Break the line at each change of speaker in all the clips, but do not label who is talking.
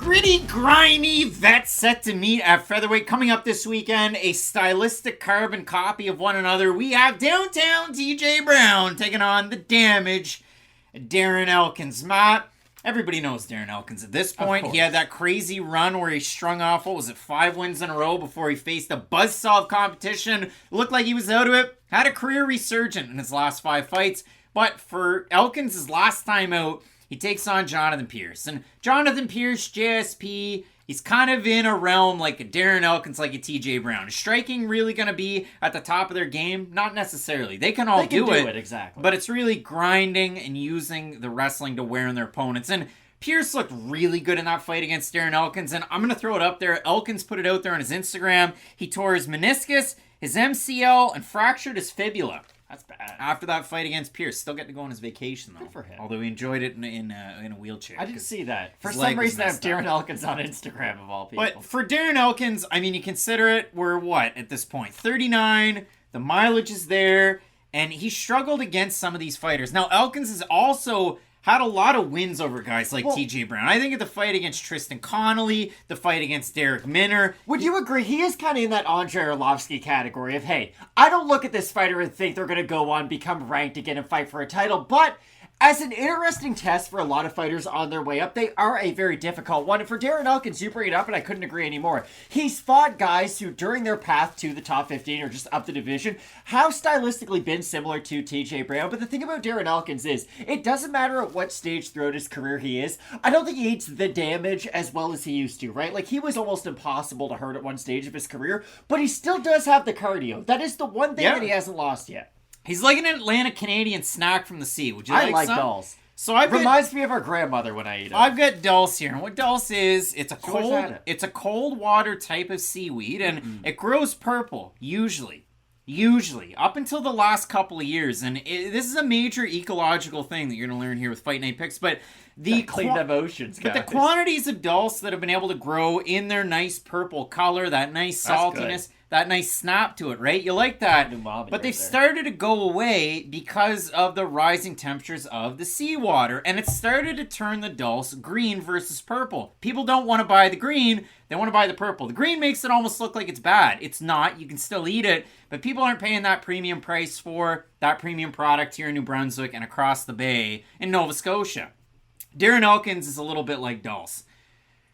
Gritty, grimy vet set to meet at featherweight. Coming up this weekend, a stylistic carbon copy of one another. We have downtown TJ Brown taking on the damage Darren Elkins. Matt, everybody knows Darren Elkins at this point. He had that crazy run where he strung off, 5 wins in a row before he faced a buzzsaw of competition. Looked like he was out of it. Had a career resurgent in his last 5 fights. But for Elkins' last time out, he takes on Jonathan Pearce. And Jonathan Pearce, JSP, he's kind of in a realm like a Darren Elkins, like a TJ Brown. Is striking really going to be at the top of their game? Not necessarily. They can all do it.
Exactly.
But it's really grinding and using the wrestling to wear on their opponents. And Pearce looked really good in that fight against Darren Elkins. And I'm going to throw it up there. Elkins put it out there on his Instagram. He tore his meniscus, his MCL, and fractured his fibula.
That's bad.
After that fight against Pearce. Still get to go on his vacation, though.
Good for him.
Although he enjoyed it in a wheelchair.
I didn't see that. For some reason, I have Darren Elkins on Instagram, of all people.
But for Darren Elkins, I mean, you consider it, we're what at this point? 39, the mileage is there, and he struggled against some of these fighters. Now, Elkins has also had a lot of wins over guys like TJ Brown. I think of the fight against Tristan Connolly, the fight against Derek Minner.
Would you agree? He is kind of in that Andrei Arlovsky category of, hey, I don't look at this fighter and think they're going to go on, become ranked again, and fight for a title, but as an interesting test for a lot of fighters on their way up, they are a very difficult one. And for Darren Elkins, you bring it up, and I couldn't agree anymore. He's fought guys who, during their path to the top 15 or just up the division, have stylistically been similar to TJ Brown. But the thing about Darren Elkins is, it doesn't matter at what stage throughout his career he is. I don't think he eats the damage as well as he used to, right? Like, he was almost impossible to hurt at one stage of his career, but he still does have the cardio. That is the one thing that he hasn't lost yet.
He's like an Atlanta Canadian snack from the sea. Would you
like
some?
Dulce.
So
reminds me of our grandmother when I eat it.
I've got Dulce here, and what Dulce is, it's a cold water type of seaweed, and it grows purple usually up until the last couple of years, and this is a major ecological thing that you're going to learn here with Fight Night Picks. But the
emotions, guys.
But the quantities of Dulce that have been able to grow in their nice purple color, that nice saltiness. That nice snap to it, right? You like that. But they've started to go away because of the rising temperatures of the seawater. And it started to turn the Dulce green versus purple. People don't want to buy the green. They want to buy the purple. The green makes it almost look like it's bad. It's not. You can still eat it. But people aren't paying that premium price for that premium product here in New Brunswick and across the bay in Nova Scotia. Darren Elkins is a little bit like Dulce.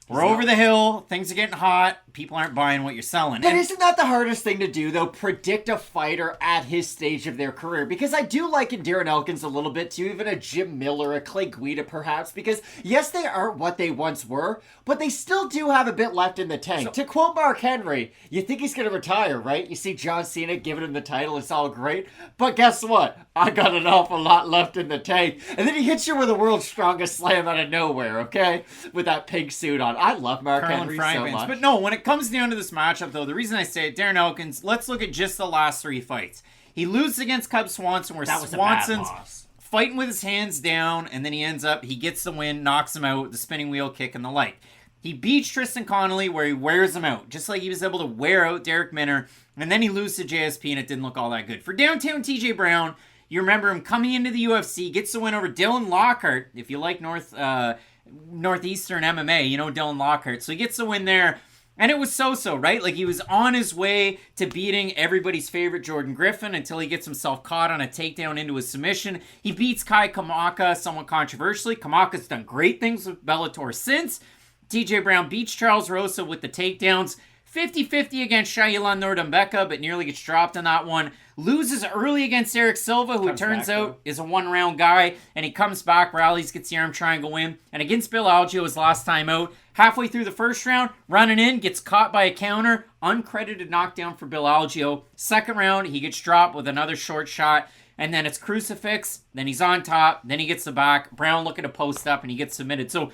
We're over the hill. Things are getting hot. People aren't buying what you're selling.
But isn't that the hardest thing to do, though? Predict a fighter at his stage of their career. Because I do liken Darren Elkins a little bit to even a Jim Miller, a Clay Guida, perhaps. Because, yes, they aren't what they once were, but they still do have a bit left in the tank. To quote Mark Henry, you think he's going to retire, right? You see John Cena giving him the title. It's all great. But guess what? I got an awful lot left in the tank. And then he hits you with a world's strongest slam out of nowhere, okay? With that pink suit on. I love Mark Henry so much.
But no, when it comes down to this matchup, though, the reason I say it, Darren Elkins, let's look at just the last 3 fights. He loses against Cub Swanson, where Swanson's fighting with his hands down, and then he gets the win, knocks him out, the spinning wheel kick and the like. He beats Tristan Connolly, where he wears him out, just like he was able to wear out Derek Minner, and then he loses to JSP, and it didn't look all that good. For downtown TJ Brown, you remember him coming into the UFC, gets the win over Dylan Lockhart, if you like Northeastern MMA, you know Dylan Lockhart. So he gets the win there, and it was so-so, right? Like, he was on his way to beating everybody's favorite Jordan Griffin until he gets himself caught on a takedown into his submission. He beats Kai Kamaka somewhat controversially. Kamaka's done great things with Bellator since. TJ Brown beats Charles Rosa with the takedowns. 50-50 against Shailan Nordambeka, but nearly gets dropped in that one. Loses early against Eric Silva, who it turns out is a one-round guy, and he comes back, rallies, gets the arm triangle win. And against Bill Algeo his last time out, halfway through the first round, running in, gets caught by a counter, uncredited knockdown for Bill Algeo. Second round, he gets dropped with another short shot, and then it's crucifix, then he's on top, then he gets the back. Brown looking to post up, and he gets submitted. So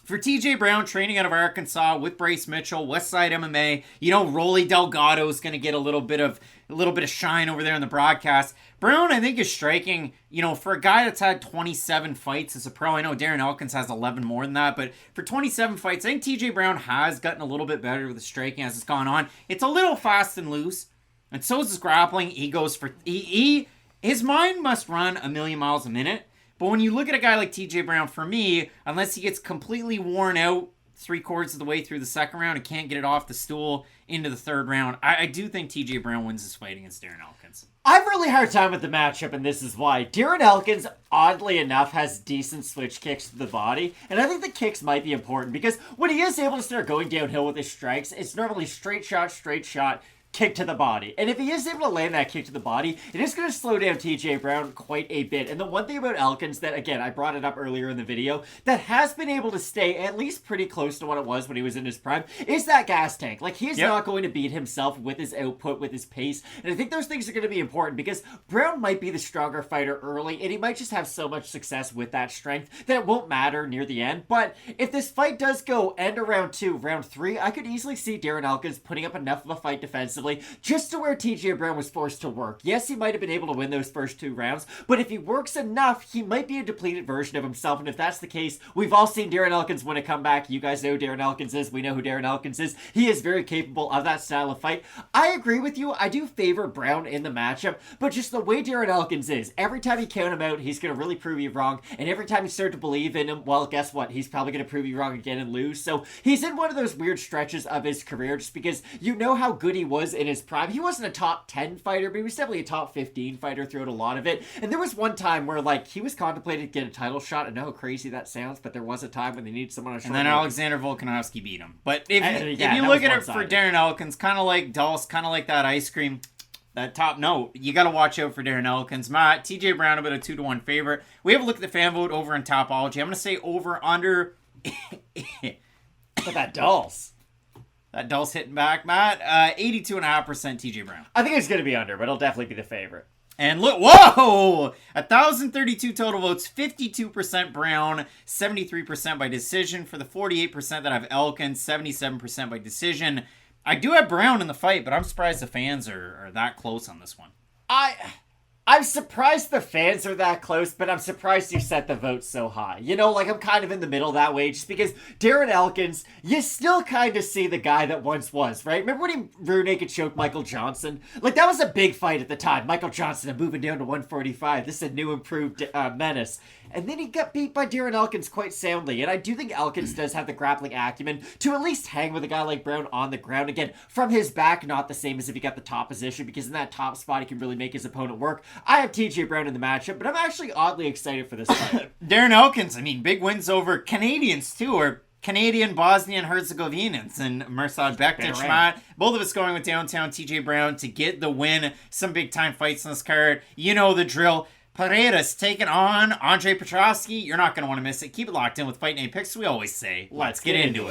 for TJ Brown, training out of Arkansas with Bryce Mitchell, Westside MMA, you know, Rolly Delgado is going to get a little bit of shine over there in the broadcast. Brown, I think, is striking, you know, for a guy that's had 27 fights as a pro. I know Darren Elkins has 11 more than that, but for 27 fights, I think TJ Brown has gotten a little bit better with the striking as it's gone on. It's a little fast and loose, and so is his grappling. He goes for... his mind must run a million miles a minute. But when you look at a guy like TJ Brown, for me, unless he gets completely worn out 3/4 of the way through the second round and can't get it off the stool into the third round. I do think TJ Brown wins this fight against Darren Elkins.
I have a really hard time with the matchup, and this is why. Darren Elkins, oddly enough, has decent switch kicks to the body, and I think the kicks might be important because when he is able to start going downhill with his strikes, it's normally straight shot, kick to the body. And if he is able to land that kick to the body, it is going to slow down TJ Brown quite a bit. And the one thing about Elkins that, again, I brought it up earlier in the video, that has been able to stay at least pretty close to what it was when he was in his prime, is that gas tank. Like, he's not going to beat himself with his output, with his pace. And I think those things are going to be important because Brown might be the stronger fighter early, and he might just have so much success with that strength that it won't matter near the end. But if this fight does go end of round 2, round 3, I could easily see Darren Elkins putting up enough of a fight defensively just to where TJ Brown was forced to work. Yes, he might have been able to win those first 2 rounds, but if he works enough, he might be a depleted version of himself, and if that's the case, we've all seen Darren Elkins win a comeback. You guys know who Darren Elkins is. We know who Darren Elkins is. He is very capable of that style of fight. I agree with you. I do favor Brown in the matchup, but just the way Darren Elkins is, every time you count him out, he's going to really prove you wrong, and every time you start to believe in him, well, guess what? He's probably going to prove you wrong again and lose. So he's in one of those weird stretches of his career just because you know how good he was in his prime. He wasn't a top 10 fighter, but he was definitely a top 15 fighter throughout a lot of it. And there was one time where, like, he was contemplating to get a title shot. I know how crazy that sounds, but there was a time when they needed someone on a short.
And then Alexander Volkanovski beat him. But if you look at it for Darren Elkins, kind of like Dulce, kind of like that ice cream, that top note, you got to watch out for Darren Elkins. Matt, TJ Brown about a 2-1 favorite. We have a look at the fan vote over in Topology. I'm going to say over under.
But that Dulce.
That Dulce hitting back, Matt. 82.5% TJ Brown.
I think it's going to be under, but it'll definitely be the favorite.
And look, whoa! 1,032 total votes, 52% Brown, 73% by decision. For the 48% that have Elkins, 77% by decision. I do have Brown in the fight, but I'm surprised the fans are that close on this one.
I'm surprised the fans are that close, but I'm surprised you set the vote so high. You know, like, I'm kind of in the middle that way, just because Darren Elkins, you still kind of see the guy that once was, right? Remember when he rear naked choked Michael Johnson? Like, that was a big fight at the time. Michael Johnson moving down to 145. This is a new improved menace. And then he got beat by Darren Elkins quite soundly. And I do think Elkins does have the grappling acumen to at least hang with a guy like Brown on the ground. Again, from his back, not the same as if he got the top position, because in that top spot, he can really make his opponent work. I have TJ Brown in the matchup, but I'm actually oddly excited for this fight.
Darren Elkins, I mean, big wins over Canadians, too, or Canadian Bosnian Herzegovinans and Mirsad Bektic, Matt. Both of us going with downtown TJ Brown to get the win. Some big-time fights on this card. You know the drill. Pereira's taking on Andre Petroski. You're not going to want to miss it. Keep it locked in with Fight Night Picks. We always say, let's get into it.